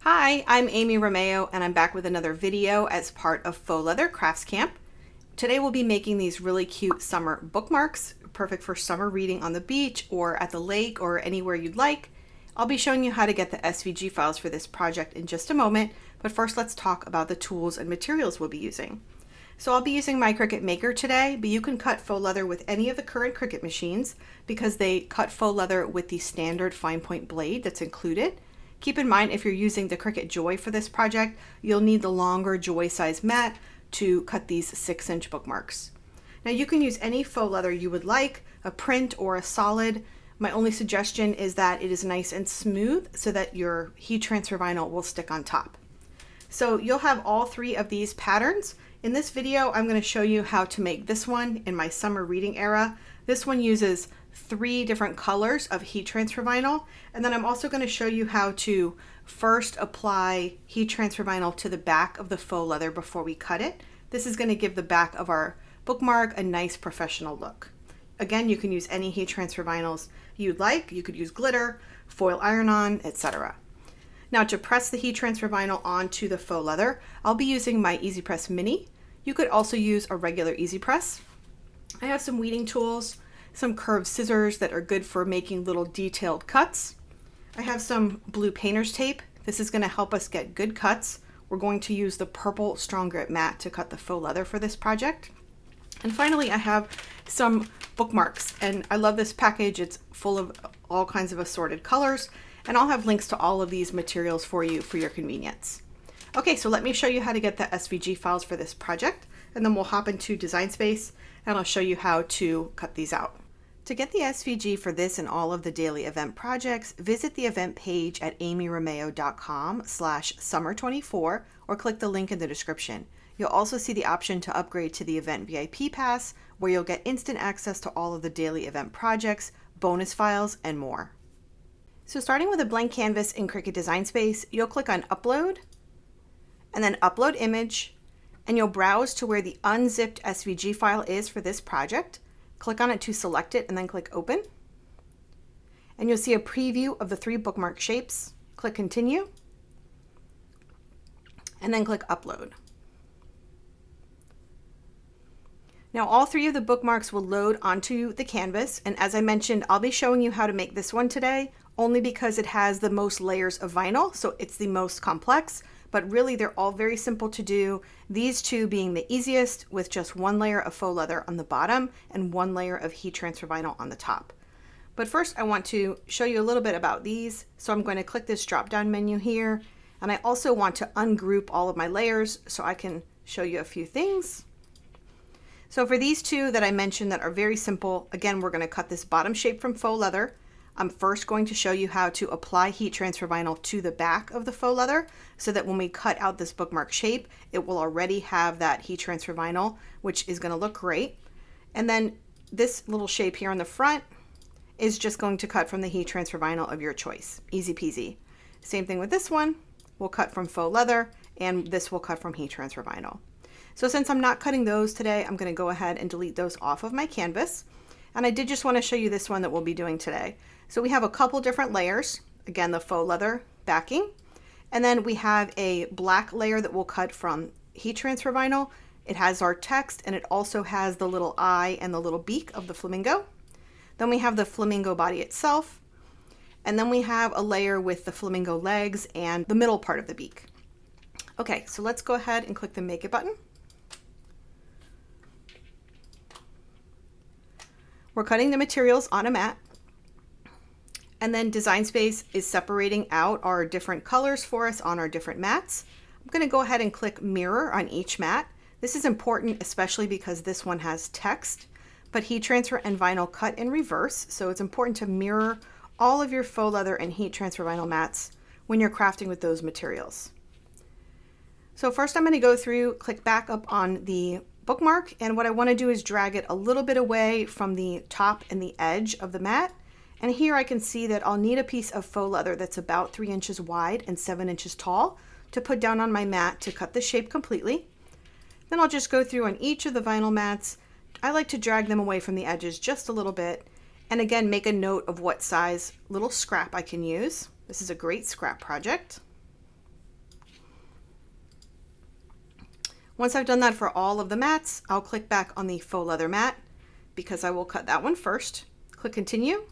Hi, I'm Amy Romeo and I'm back with another video as part of Faux Leather Crafts Camp. Today we'll be making these really cute summer bookmarks, perfect for summer reading on the beach or at the lake or anywhere you'd like. I'll be showing you how to get the SVG files for this project in just a moment, but first let's talk about the tools and materials we'll be using. So I'll be using my Cricut Maker today, but you can cut faux leather with any of the current Cricut machines because they cut faux leather with the standard fine point blade that's included. Keep in mind, if you're using the Cricut Joy for this project, you'll need the longer Joy size mat to cut these 6-inch bookmarks. Now you can use any faux leather you would like, a print or a solid. My only suggestion is that it is nice and smooth so that your heat transfer vinyl will stick on top. So you'll have all three of these patterns. In this video, I'm going to show you how to make this one in my summer reading era. This one uses 3 different colors of heat transfer vinyl, and then I'm also going to show you how to first apply heat transfer vinyl to the back of the faux leather before we cut it. This is going to give the back of our bookmark a nice professional look. Again, you can use any heat transfer vinyls you'd like. You could use glitter, foil iron-on, etc. Now to press the heat transfer vinyl onto the faux leather, I'll be using my Easy Press Mini. You could also use a regular Easy Press. I have some weeding tools, some curved scissors that are good for making little detailed cuts. I have some blue painter's tape. This is going to help us get good cuts. We're going to use the purple strong grit mat to cut the faux leather for this project. And finally, I have some bookmarks, and I love this package. It's full of all kinds of assorted colors, and I'll have links to all of these materials for you for your convenience. Okay, so let me show you how to get the SVG files for this project, and then we'll hop into Design Space and I'll show you how to cut these out. To get the SVG for this and all of the daily event projects, visit the event page at amyromeo.com/summer24 or click the link in the description. You'll also see the option to upgrade to the event VIP pass, where you'll get instant access to all of the daily event projects, bonus files, and more. So starting with a blank canvas in Cricut Design Space, you'll click on Upload and then Upload Image, and you'll browse to where the unzipped SVG file is for this project. Click on it to select it and then click Open. And you'll see a preview of the 3 bookmark shapes. Click Continue and then click Upload. Now all 3 of the bookmarks will load onto the canvas, and as I mentioned, I'll be showing you how to make this one today only because it has the most layers of vinyl, so it's the most complex, but really they're all very simple to do, these 2 being the easiest with just 1 layer of faux leather on the bottom and 1 layer of heat transfer vinyl on the top. But first I want to show you a little bit about these, so I'm going to click this drop down menu here, and I also want to ungroup all of my layers so I can show you a few things. So for these 2 that I mentioned that are very simple, again, we're going to cut this bottom shape from faux leather. I'm first going to show you how to apply heat transfer vinyl to the back of the faux leather so that when we cut out this bookmark shape, it will already have that heat transfer vinyl, which is going to look great. And then this little shape here on the front is just going to cut from the heat transfer vinyl of your choice. Easy peasy. Same thing with this one. We'll cut from faux leather, and this will cut from heat transfer vinyl. So since I'm not cutting those today, I'm going to go ahead and delete those off of my canvas. And I did just want to show you this one that we'll be doing today. So we have a couple different layers. Again, the faux leather backing. And then we have a black layer that we'll cut from heat transfer vinyl. It has our text, and it also has the little eye and the little beak of the flamingo. Then we have the flamingo body itself. And then we have a layer with the flamingo legs and the middle part of the beak. Okay, so let's go ahead and click the Make It button. We're cutting the materials on a mat, and then Design Space is separating out our different colors for us on our different mats. I'm going to go ahead and click Mirror on each mat. This is important, especially because this one has text, but heat transfer and vinyl cut in reverse, so it's important to mirror all of your faux leather and heat transfer vinyl mats when you're crafting with those materials. So first I'm going to go through, click back up on the bookmark, and what I want to do is drag it a little bit away from the top and the edge of the mat. And here I can see that I'll need a piece of faux leather that's about 3 inches wide and 7 inches tall to put down on my mat to cut the shape completely. Then I'll just go through on each of the vinyl mats. I like to drag them away from the edges just a little bit, and again make a note of what size little scrap I can use. This is a great scrap project. Once I've done that for all of the mats, I'll click back on the faux leather mat because I will cut that one first. Click continue.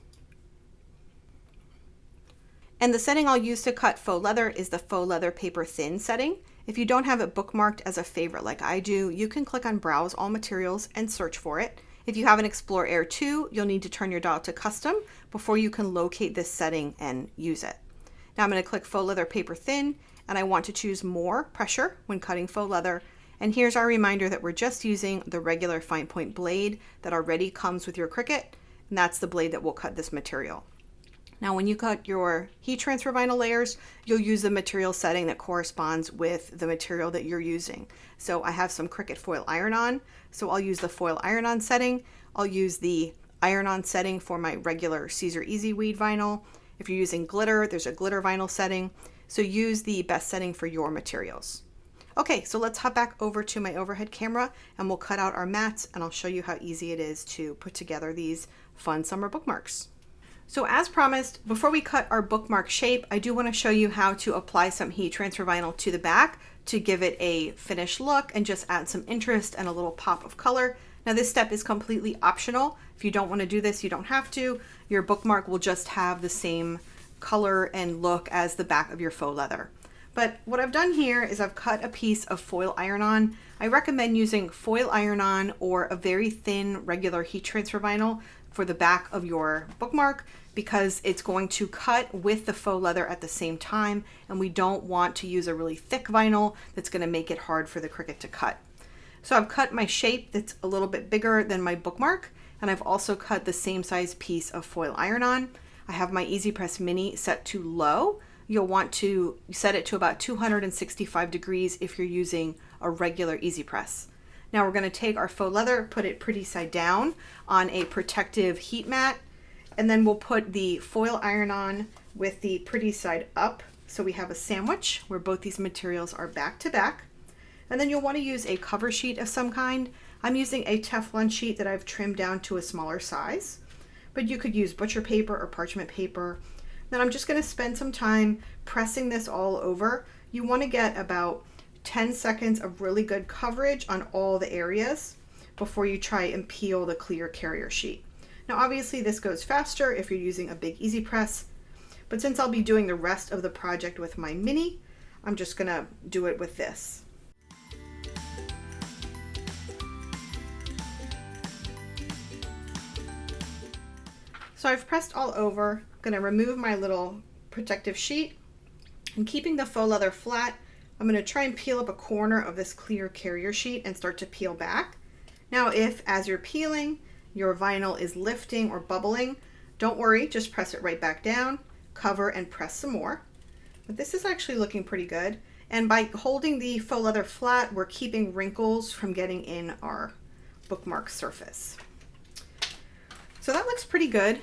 And the setting I'll use to cut faux leather is the faux leather paper thin setting. If you don't have it bookmarked as a favorite like I do, you can click on browse all materials and search for it. If you have an Explore Air 2, you'll need to turn your dial to custom before you can locate this setting and use it. Now I'm going to click faux leather paper thin, and I want to choose more pressure when cutting faux leather. And here's our reminder that we're just using the regular fine point blade that already comes with your Cricut, and that's the blade that will cut this material. Now when you cut your heat transfer vinyl layers, you'll use the material setting that corresponds with the material that you're using. So I have some Cricut foil iron-on, so I'll use the foil iron-on setting. I'll use the iron-on setting for my regular Caesar Easy Weed vinyl. If you're using glitter, there's a glitter vinyl setting. So use the best setting for your materials. Okay, so let's hop back over to my overhead camera and we'll cut out our mats, and I'll show you how easy it is to put together these fun summer bookmarks. So as promised, before we cut our bookmark shape, I do want to show you how to apply some heat transfer vinyl to the back to give it a finished look and just add some interest and a little pop of color. Now this step is completely optional. If you don't want to do this, you don't have to. Your bookmark will just have the same color and look as the back of your faux leather. But what I've done here is I've cut a piece of foil iron-on. I recommend using foil iron-on or a very thin regular heat transfer vinyl for the back of your bookmark, because it's going to cut with the faux leather at the same time, and we don't want to use a really thick vinyl that's going to make it hard for the Cricut to cut. So I've cut my shape that's a little bit bigger than my bookmark, and I've also cut the same size piece of foil iron-on. I have my Easy Press Mini set to low. You'll want to set it to about 265 degrees if you're using a regular Easy Press. Now we're going to take our faux leather, put it pretty side down on a protective heat mat, and then we'll put the foil iron-on with the pretty side up, so we have a sandwich where both these materials are back to back. And then you'll want to use a cover sheet of some kind. I'm using a Teflon sheet that I've trimmed down to a smaller size, but you could use butcher paper or parchment paper. Then I'm just going to spend some time pressing this all over. You want to get about 10 seconds of really good coverage on all the areas before you try and peel the clear carrier sheet. Now obviously this goes faster if you're using a big Easy Press, but since I'll be doing the rest of the project with my Mini, I'm just going to do it with this. So I've pressed all over. I'm going to remove my little protective sheet, and keeping the faux leather flat, I'm going to try and peel up a corner of this clear carrier sheet and start to peel back. Now if, as you're peeling, your vinyl is lifting or bubbling, don't worry, just press it right back down, cover, and press some more. But this is actually looking pretty good. And by holding the faux leather flat, we're keeping wrinkles from getting in our bookmark surface. So that looks pretty good.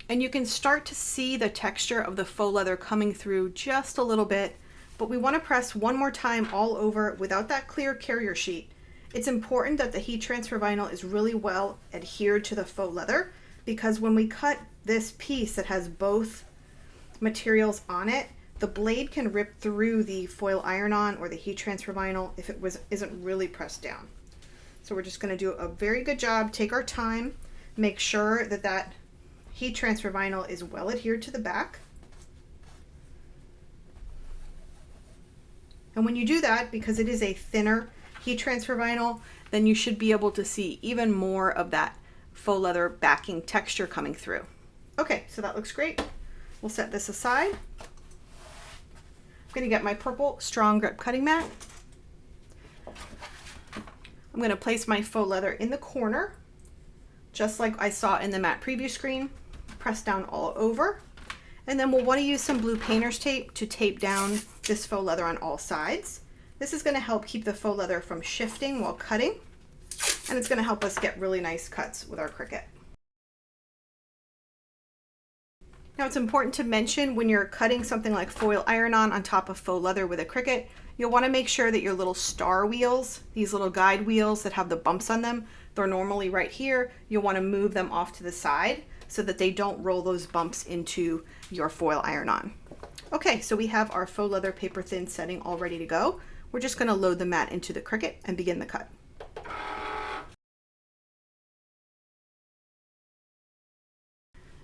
And you can start to see the texture of the faux leather coming through just a little bit, but we want to press one more time all over without that clear carrier sheet. It's important that the heat transfer vinyl is really well adhered to the faux leather, because when we cut this piece that has both materials on it, the blade can rip through the foil iron-on or the heat transfer vinyl if it isn't really pressed down. So we're just going to do a very good job, take our time, make sure that that heat transfer vinyl is well adhered to the back. And when you do that, because it is a thinner heat transfer vinyl, then you should be able to see even more of that faux leather backing texture coming through. Okay, so that looks great. We'll set this aside. I'm going to get my purple strong grip cutting mat. I'm going to place my faux leather in the corner, just like I saw in the mat preview screen. Press down all over. And then we'll want to use some blue painter's tape to tape down this faux leather on all sides. This is going to help keep the faux leather from shifting while cutting, and it's going to help us get really nice cuts with our Cricut. Now it's important to mention, when you're cutting something like foil iron-on on top of faux leather with a Cricut, you'll want to make sure that your little star wheels, these little guide wheels that have the bumps on them, they're normally right here. You'll want to move them off to the side so that they don't roll those bumps into your foil iron-on. Okay, so we have our faux leather paper thin setting all ready to go. we're just going to load the mat into the Cricut and begin the cut.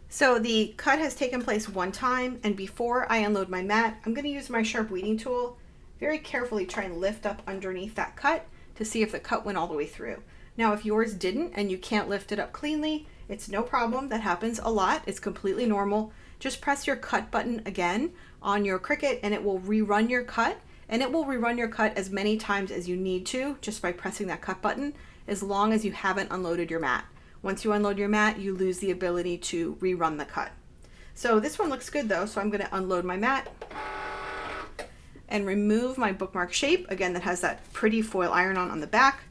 So the cut has taken place one time, and before I unload my mat, I'm going to use my sharp weeding tool, very carefully try and lift up underneath that cut to see if the cut went all the way through. Now, if yours didn't and you can't lift it up cleanly, it's no problem. That happens a lot. It's completely normal. Just press your cut button again on your Cricut and it will rerun your cut, and it will rerun your cut as many times as you need to just by pressing that cut button, as long as you haven't unloaded your mat. Once you unload your mat, you lose the ability to rerun the cut. So this one looks good though, so I'm going to unload my mat and remove my bookmark shape, again, that has that pretty foil iron-on on the back.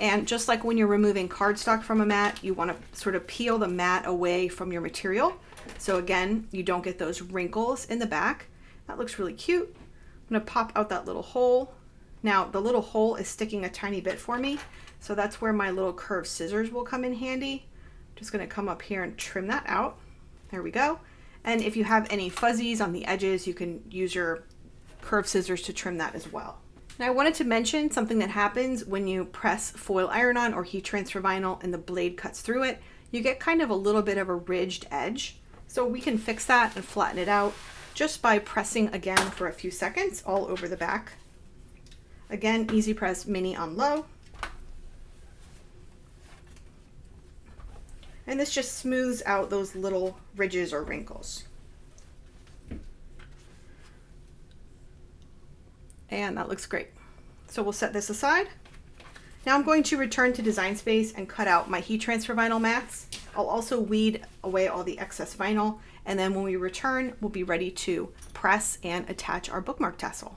And just like when you're removing cardstock from a mat, you want to sort of peel the mat away from your material. So again, you don't get those wrinkles in the back. That looks really cute. I'm going to pop out that little hole. Now the little hole is sticking a tiny bit for me, so that's where my little curved scissors will come in handy. Just going to come up here and trim that out. There we go. And if you have any fuzzies on the edges, you can use your curved scissors to trim that as well. Now I wanted to mention something that happens when you press foil iron-on or heat transfer vinyl and the blade cuts through it. You get kind of a little bit of a ridged edge. So we can fix that and flatten it out just by pressing again for a few seconds all over the back. Again, easy press mini on low. And this just smooths out those little ridges or wrinkles. And that looks great. So we'll set this aside. Now I'm going to return to Design Space and cut out my heat transfer vinyl mats. I'll also weed away all the excess vinyl, and then when we return, we'll be ready to press and attach our bookmark tassel.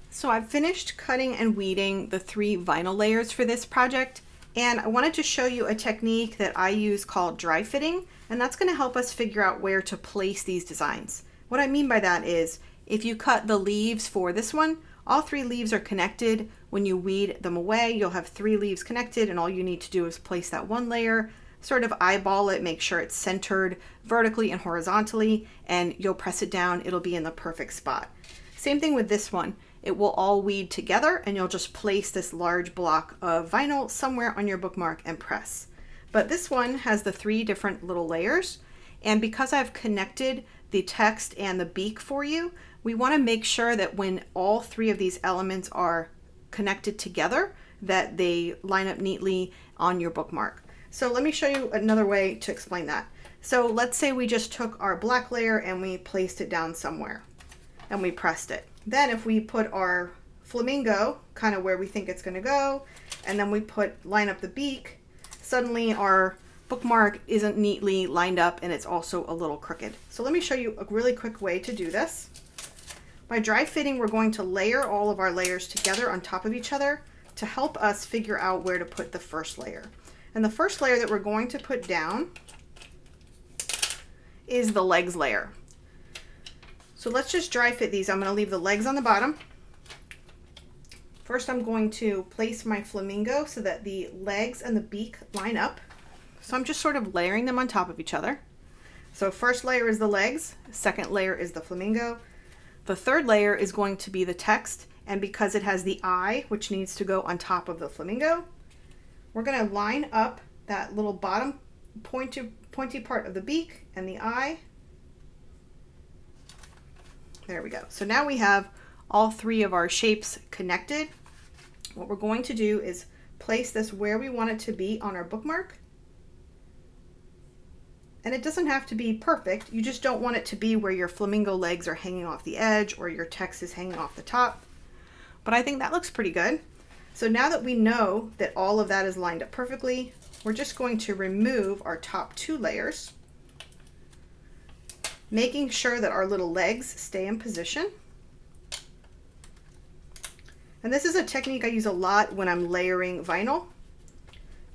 So I've finished cutting and weeding the 3 vinyl layers for this project, and I wanted to show you a technique that I use called dry fitting, and that's going to help us figure out where to place these designs. What I mean by that is, if you cut the leaves for this one, all 3 leaves are connected. When you weed them away, you'll have 3 leaves connected, and all you need to do is place that one layer, sort of eyeball it, make sure it's centered vertically and horizontally, and you'll press it down. It'll be in the perfect spot. Same thing with this one. It will all weed together, and you'll just place this large block of vinyl somewhere on your bookmark and press. But this one has the 3 different little layers, and because I've connected the text and the beak for you, we want to make sure that when all 3 of these elements are connected together, that they line up neatly on your bookmark. So let me show you another way to explain that. So let's say we just took our black layer and we placed it down somewhere and we pressed it. Then if we put our flamingo kind of where we think it's going to go, and then we line up the beak, suddenly our bookmark isn't neatly lined up and it's also a little crooked. So let me show you a really quick way to do this. By dry fitting, we're going to layer all of our layers together on top of each other to help us figure out where to put the first layer. And the first layer that we're going to put down is the legs layer. So let's just dry fit these. I'm going to leave the legs on the bottom. First, I'm going to place my flamingo so that the legs and the beak line up. So I'm just sort of layering them on top of each other. So first layer is the legs, second layer is the flamingo. The third layer is going to be the text, and because it has the eye, which needs to go on top of the flamingo, we're going to line up that little bottom pointy part of the beak and the eye. There we go. So now we have all 3 of our shapes connected. What we're going to do is place this where we want it to be on our bookmark. And it doesn't have to be perfect. You just don't want it to be where your flamingo legs are hanging off the edge or your text is hanging off the top. But I think that looks pretty good. So now that we know that all of that is lined up perfectly, we're just going to remove our top 2 layers, making sure that our little legs stay in position. And this is a technique I use a lot when I'm layering vinyl.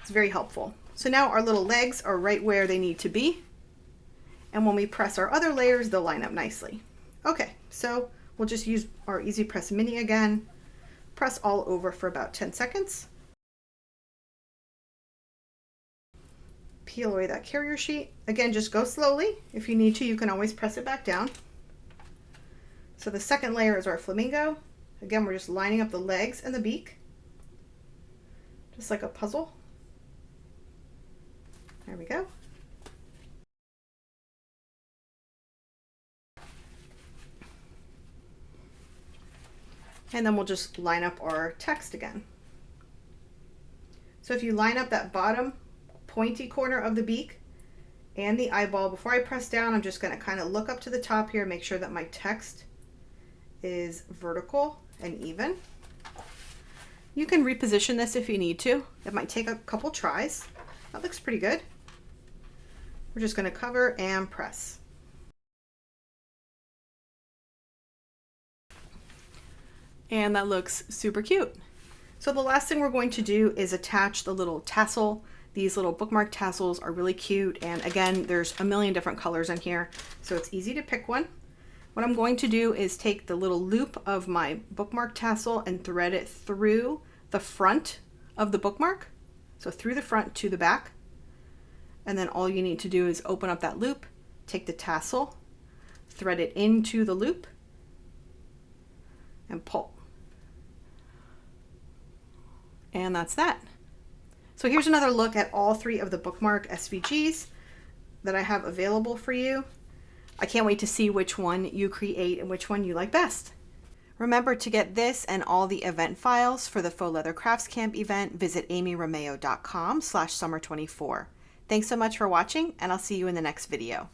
It's very helpful. So now our little legs are right where they need to be. And when we press our other layers, they'll line up nicely. Okay, so we'll just use our Easy Press Mini again, Press all over for about 10 seconds. Peel away that carrier sheet. Again, just go slowly. If you need to, you can always press it back down. So the second layer is our flamingo. Again, we're just lining up the legs and the beak, just like a puzzle. There we go. And then we'll just line up our text again. So if you line up that bottom pointy corner of the beak and the eyeball, before I press down, I'm just going to kind of look up to the top here, make sure that my text is vertical and even. You can reposition this if you need to. It might take a couple tries. That looks pretty good. We're just going to cover and press. And that looks super cute. So the last thing we're going to do is attach the little tassel. These little bookmark tassels are really cute. And again, there's a million different colors in here, so it's easy to pick one. What I'm going to do is take the little loop of my bookmark tassel and thread it through the front of the bookmark. So through the front to the back. And then all you need to do is open up that loop, take the tassel, thread it into the loop, and pull. And that's that. So here's another look at all 3 of the bookmark SVGs that I have available for you. I can't wait to see which one you create and which one you like best. Remember, to get this and all the event files for the Faux Leather Crafts Camp event, visit amyromeo.com/summer24. Thanks so much for watching, and I'll see you in the next video.